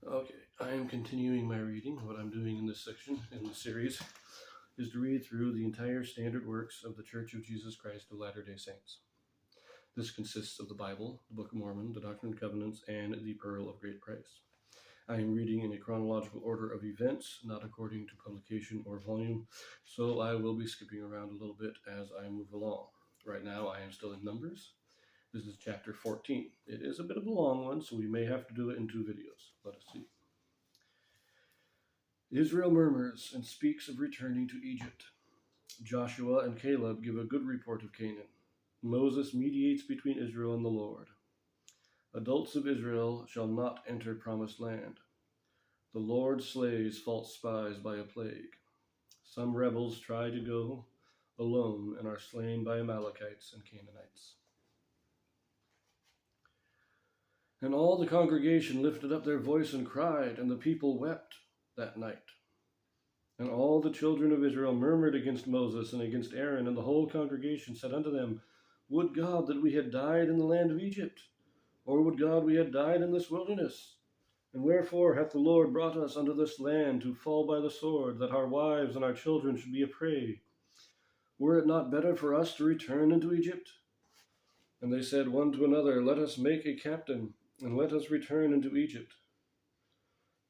Okay, I am continuing my reading. What I'm doing in this section, in this series, is to read through the entire standard works of the Church of Jesus Christ of Latter-day Saints. This consists of the Bible, the Book of Mormon, the Doctrine and Covenants, and the Pearl of Great Price. I am reading in a chronological order of events, not according to publication or volume, so I will be skipping around a little bit as I move along. Right now I am still in Numbers. This is chapter 14. It is a bit of a long one, so we may have to do it in 2 videos. Let us see. Israel murmurs and speaks of returning to Egypt. Joshua and Caleb give a good report of Canaan. Moses mediates between Israel and the Lord. Adults of Israel shall not enter promised land. The Lord slays false spies by a plague. Some rebels try to go alone and are slain by Amalekites and Canaanites. And all the congregation lifted up their voice and cried, and the people wept that night. And all the children of Israel murmured against Moses and against Aaron, and the whole congregation said unto them, Would God that we had died in the land of Egypt, or would God we had died in this wilderness? And wherefore hath the Lord brought us unto this land to fall by the sword, that our wives and our children should be a prey? Were it not better for us to return into Egypt? And they said one to another, Let us make a captain, and let us return into Egypt.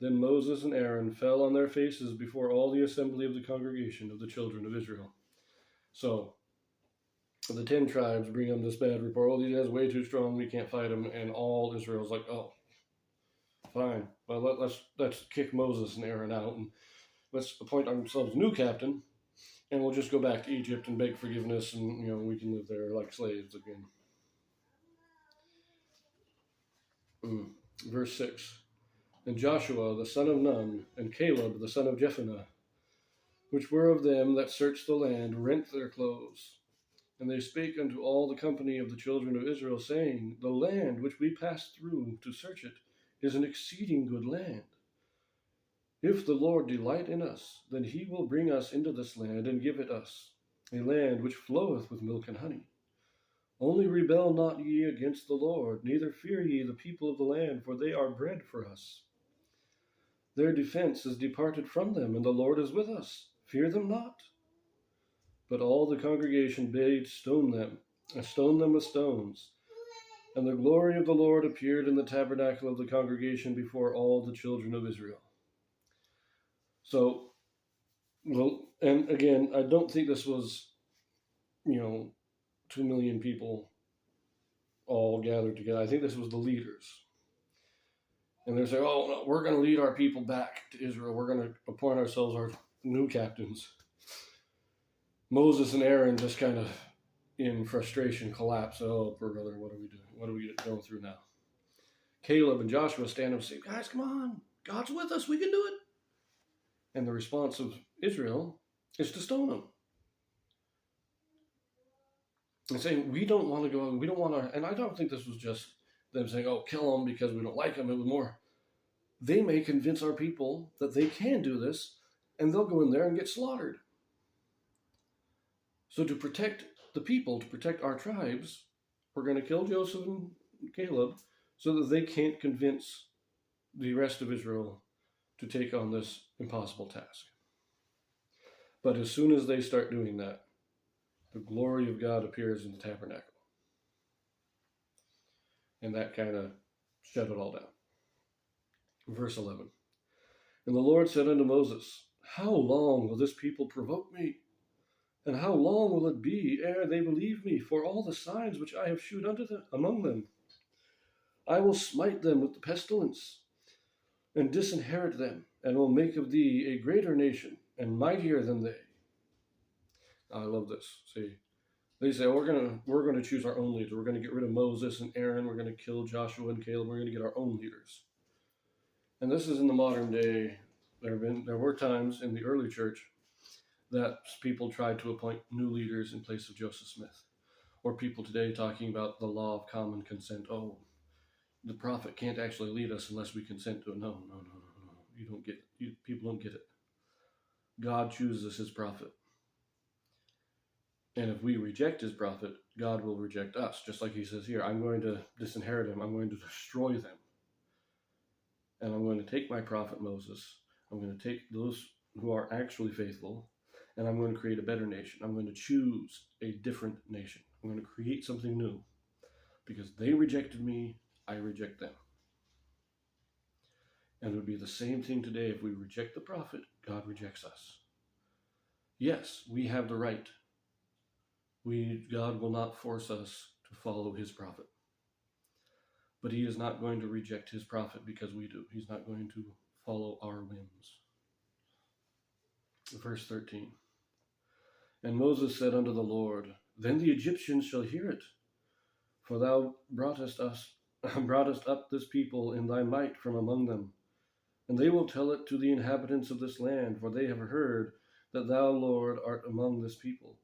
Then Moses and Aaron fell on their faces before all the assembly of the congregation of the children of Israel. So the 10 tribes bring them this bad report. Oh, these guys are way too strong. We can't fight them. And all Israel's like, oh, fine. Well, let's kick Moses and Aaron out, and let's appoint ourselves a new captain, and we'll just go back to Egypt and beg forgiveness, and we can live there like slaves again. Verse 6. And Joshua the son of Nun, and Caleb the son of Jephunneh, which were of them that searched the land, rent their clothes. And they spake unto all the company of the children of Israel, saying, The land which we passed through to search it is an exceeding good land. If the Lord delight in us, then he will bring us into this land and give it us, a land which floweth with milk and honey. Only rebel not ye against the Lord, neither fear ye the people of the land, for they are bread for us. Their defense is departed from them, and the Lord is with us. Fear them not. But all the congregation bade stone them with stones. And the glory of the Lord appeared in the tabernacle of the congregation before all the children of Israel. So, and again, I don't think this was, 2 million people all gathered together. I think this was the leaders. And they're saying, oh, no, we're going to lead our people back to Israel. We're going to appoint ourselves our new captains. Moses and Aaron just kind of, in frustration, collapse. Oh, poor brother, what are we doing? What are we going through now? Caleb and Joshua stand up and say, guys, come on. God's with us. We can do it. And the response of Israel is to stone them. And saying, we don't want to go, we don't want to, and I don't think this was just them saying, oh, kill them because we don't like them. It was more, they may convince our people that they can do this, and they'll go in there and get slaughtered. So to protect the people, to protect our tribes, we're going to kill Joseph and Caleb so that they can't convince the rest of Israel to take on this impossible task. But as soon as they start doing that, the glory of God appears in the tabernacle. And that kind of shut it all down. Verse 11. And the Lord said unto Moses, How long will this people provoke me? And how long will it be ere they believe me for all the signs which I have shewed unto them among them? I will smite them with the pestilence, and disinherit them, and will make of thee a greater nation, and mightier than they. I love this. See, they say, we're gonna choose our own leaders. We're gonna get rid of Moses and Aaron. We're gonna kill Joshua and Caleb. We're gonna get our own leaders. And this is in the modern day. There were times in the early church that people tried to appoint new leaders in place of Joseph Smith, or people today talking about the law of common consent. Oh, the prophet can't actually lead us unless we consent to it. No. You don't get it. People don't get it. God chooses his prophet. And if we reject his prophet, God will reject us. Just like he says here, I'm going to disinherit them. I'm going to destroy them. And I'm going to take my prophet Moses. I'm going to take those who are actually faithful, and I'm going to create a better nation. I'm going to choose a different nation. I'm going to create something new. Because they rejected me, I reject them. And it would be the same thing today. If we reject the prophet, God rejects us. Yes, we have the right. God will not force us to follow his prophet. But he is not going to reject his prophet because we do. He's not going to follow our whims. Verse 13. And Moses said unto the Lord, Then the Egyptians shall hear it, for thou broughtest up this people in thy might from among them. And they will tell it to the inhabitants of this land, for they have heard that thou, Lord, art among this people.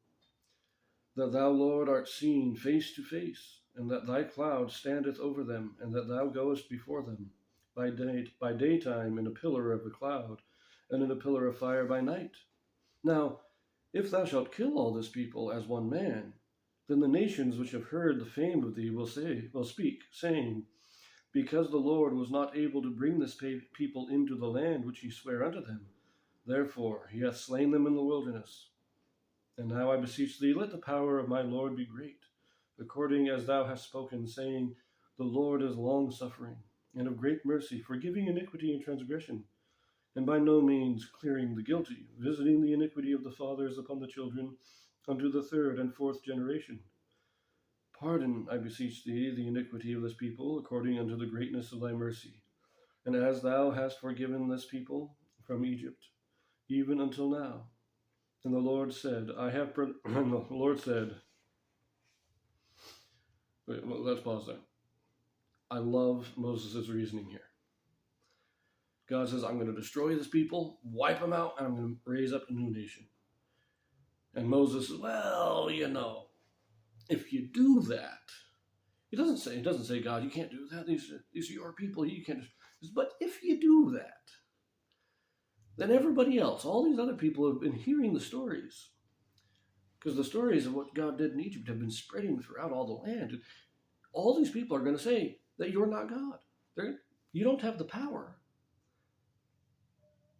That thou, Lord, art seen face to face, and that thy cloud standeth over them, and that thou goest before them by daytime in a pillar of a cloud, and in a pillar of fire by night. Now, if thou shalt kill all this people as one man, then the nations which have heard the fame of thee will speak, saying, Because the Lord was not able to bring this people into the land which he sware unto them, therefore he hath slain them in the wilderness. And now I beseech thee, let the power of my Lord be great, according as thou hast spoken, saying, The Lord is long-suffering, and of great mercy, forgiving iniquity and transgression, and by no means clearing the guilty, visiting the iniquity of the fathers upon the children, unto the third and fourth generation. Pardon, I beseech thee, the iniquity of this people, according unto the greatness of thy mercy. And as thou hast forgiven this people from Egypt, even until now. And the Lord said, let's pause there. I love Moses' reasoning here. God says, I'm going to destroy this people, wipe them out, and I'm going to raise up a new nation. And Moses says, well, if you do that, it doesn't say, God, you can't do that. These are your people. You can't. But if you do that, then everybody else, all these other people have been hearing the stories. Because the stories of what God did in Egypt have been spreading throughout all the land. And all these people are going to say that you're not God. You don't have the power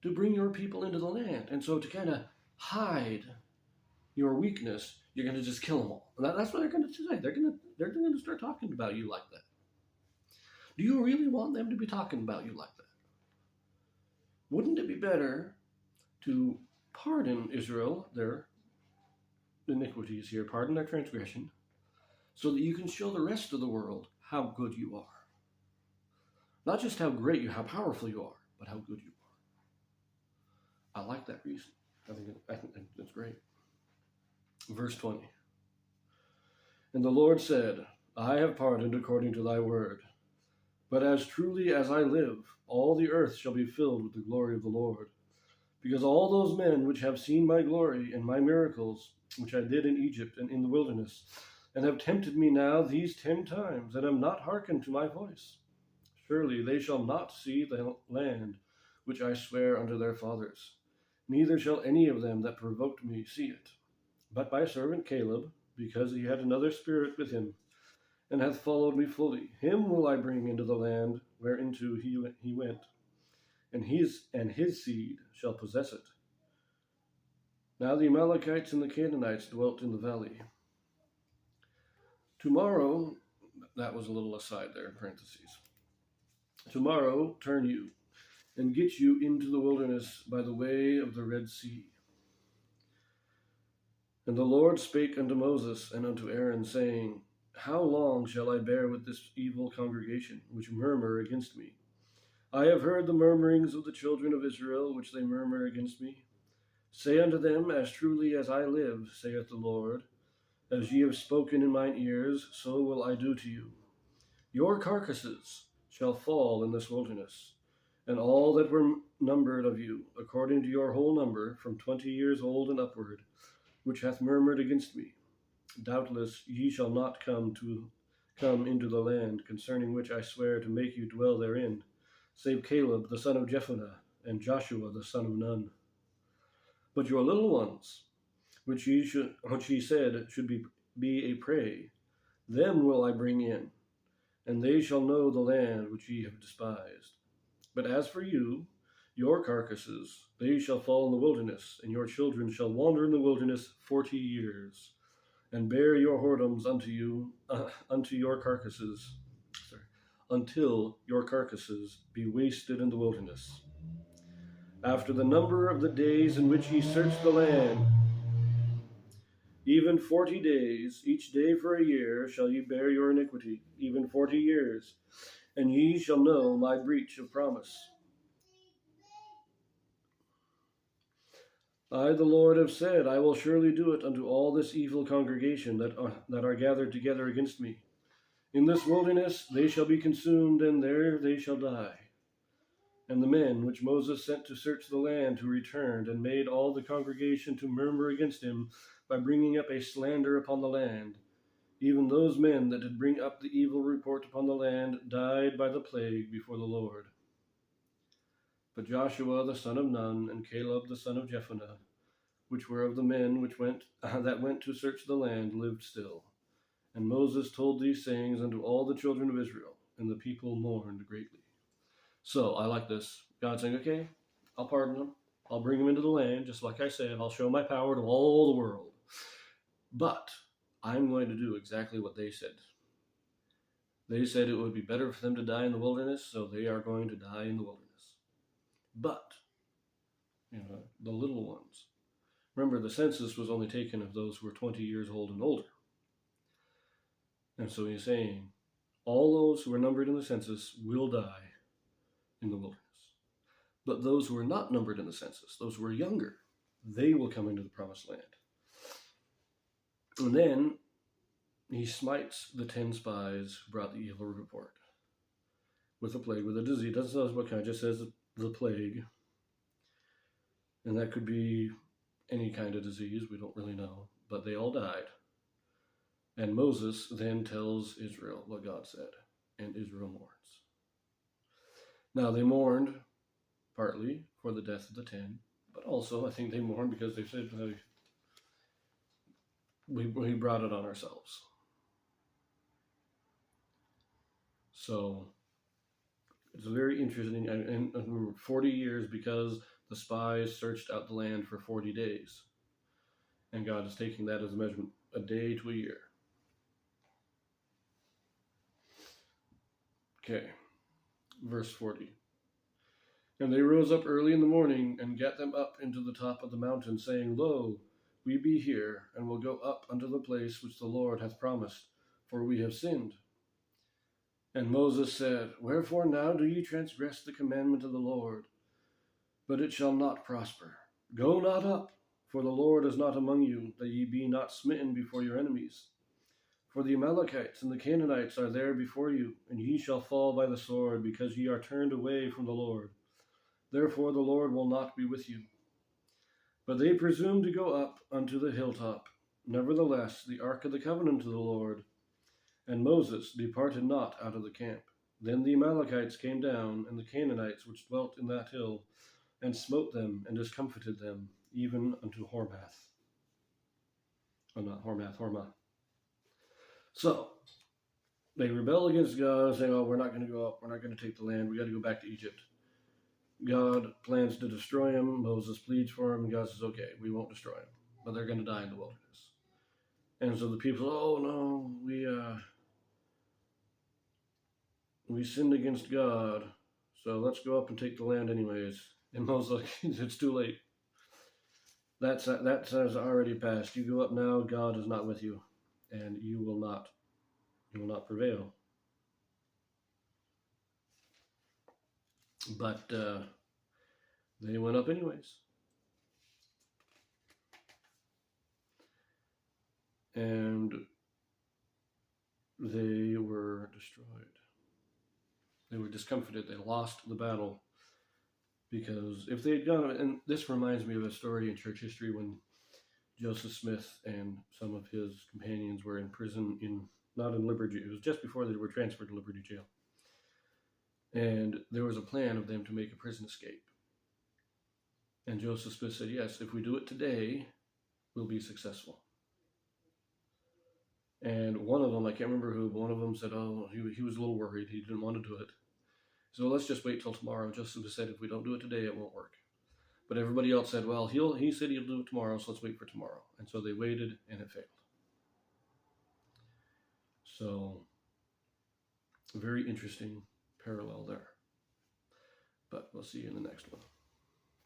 to bring your people into the land. And so to kind of hide your weakness, you're going to just kill them all. And that's what they're going to say. They're going to start talking about you like that. Do you really want them to be talking about you like that? Wouldn't it be better to pardon Israel their iniquities here, pardon their transgression, so that you can show the rest of the world how good you are? Not just how great how powerful you are, but how good you are. I like that reason. I think that's great. Verse 20. And the Lord said, I have pardoned according to thy word. But as truly as I live, all the earth shall be filled with the glory of the Lord. Because all those men which have seen my glory and my miracles, which I did in Egypt and in the wilderness, and have tempted me now these 10 times, and have not hearkened to my voice, surely they shall not see the land which I swear unto their fathers, neither shall any of them that provoked me see it. But my servant Caleb, because he had another spirit with him, and hath followed me fully, him will I bring into the land whereinto he went, and his seed shall possess it. Now the Amalekites and the Canaanites dwelt in the valley. Tomorrow, that was a little aside there in parentheses. Tomorrow turn you, and get you into the wilderness by the way of the Red Sea. And the Lord spake unto Moses and unto Aaron, saying, How long shall I bear with this evil congregation, which murmur against me? I have heard the murmurings of the children of Israel, which they murmur against me. Say unto them, As truly as I live, saith the Lord, as ye have spoken in mine ears, so will I do to you. Your carcasses shall fall in this wilderness, and all that were numbered of you, according to your whole number, from 20 years old and upward, which hath murmured against me. Doubtless ye shall not come into the land, concerning which I swear to make you dwell therein, save Caleb the son of Jephunneh, and Joshua the son of Nun. But your little ones, which ye said should be a prey, them will I bring in, and they shall know the land which ye have despised. But as for you, your carcasses, they shall fall in the wilderness, and your children shall wander in the wilderness 40 years, and bear your whoredoms unto your carcasses, until your carcasses be wasted in the wilderness. After the number of the days in which ye searched the land, even 40 days, each day for a year, shall ye bear your iniquity, even 40 years, and ye shall know my breach of promise. I, the Lord, have said, I will surely do it unto all this evil congregation that are gathered together against me. In this wilderness they shall be consumed, and there they shall die. And the men which Moses sent to search the land who returned, and made all the congregation to murmur against him by bringing up a slander upon the land, even those men that did bring up the evil report upon the land died by the plague before the Lord. But Joshua the son of Nun and Caleb the son of Jephunneh, which were of the men that went to search the land, lived still. And Moses told these sayings unto all the children of Israel, and the people mourned greatly. So I like this. God saying, okay, I'll pardon them. I'll bring them into the land, just like I said. I'll show my power to all the world. But I'm going to do exactly what they said. They said it would be better for them to die in the wilderness, so they are going to die in the wilderness. But, the little ones. Remember, the census was only taken of those who were 20 years old and older. And so he's saying, all those who are numbered in the census will die in the wilderness. But those who are not numbered in the census, those who are younger, they will come into the promised land. And then he smites the 10 spies who brought the evil report with a plague, with a disease. It doesn't tell us what kind, it just says the plague. And that could be any kind of disease, we don't really know. But they all died. And Moses then tells Israel what God said, and Israel mourns. Now they mourned partly for the death of the 10, but also I think they mourned because they said, we brought it on ourselves. So it's very interesting, and 40 years because the spies searched out the land for 40 days. And God is taking that as a measurement, a day to a year. Okay, verse 40. And they rose up early in the morning, and gat them up into the top of the mountain, saying, Lo, we be here, and will go up unto the place which the Lord hath promised, for we have sinned. And Moses said, Wherefore now do ye transgress the commandment of the Lord? But it shall not prosper. Go not up, for the Lord is not among you, that ye be not smitten before your enemies. For the Amalekites and the Canaanites are there before you, and ye shall fall by the sword, because ye are turned away from the Lord. Therefore the Lord will not be with you. But they presumed to go up unto the hilltop. Nevertheless, the ark of the covenant of the Lord, and Moses departed not out of the camp. Then the Amalekites came down, and the Canaanites which dwelt in that hill, and smote them, and discomfited them, even unto Hormah. Oh, not Hormah, Hormah. So, they rebel against God, saying, we're not going to go up, we're not going to take the land, we got to go back to Egypt. God plans to destroy him, Moses pleads for him, and God says, okay, we won't destroy him, but they're going to die in the wilderness. And so the people, oh no, we sinned against God, so let's go up and take the land anyways. And Moses, it's too late. That has already passed. You go up now, God is not with you, and you will not prevail. But they went up anyways. And they were destroyed. They were discomfited. They lost the battle. Because if they had gone, and this reminds me of a story in church history when Joseph Smith and some of his companions were in prison not in Liberty, it was just before they were transferred to Liberty Jail. And there was a plan of them to make a prison escape. And Joseph Smith said, yes, if we do it today, we'll be successful. And one of them, I can't remember who, but one of them said, he was a little worried. He didn't want to do it. So let's just wait till tomorrow. Joseph said, if we don't do it today, it won't work. But everybody else said, well, he said he'll do it tomorrow, so let's wait for tomorrow. And so they waited, and it failed. So, a very interesting parallel there. But we'll see you in the next one.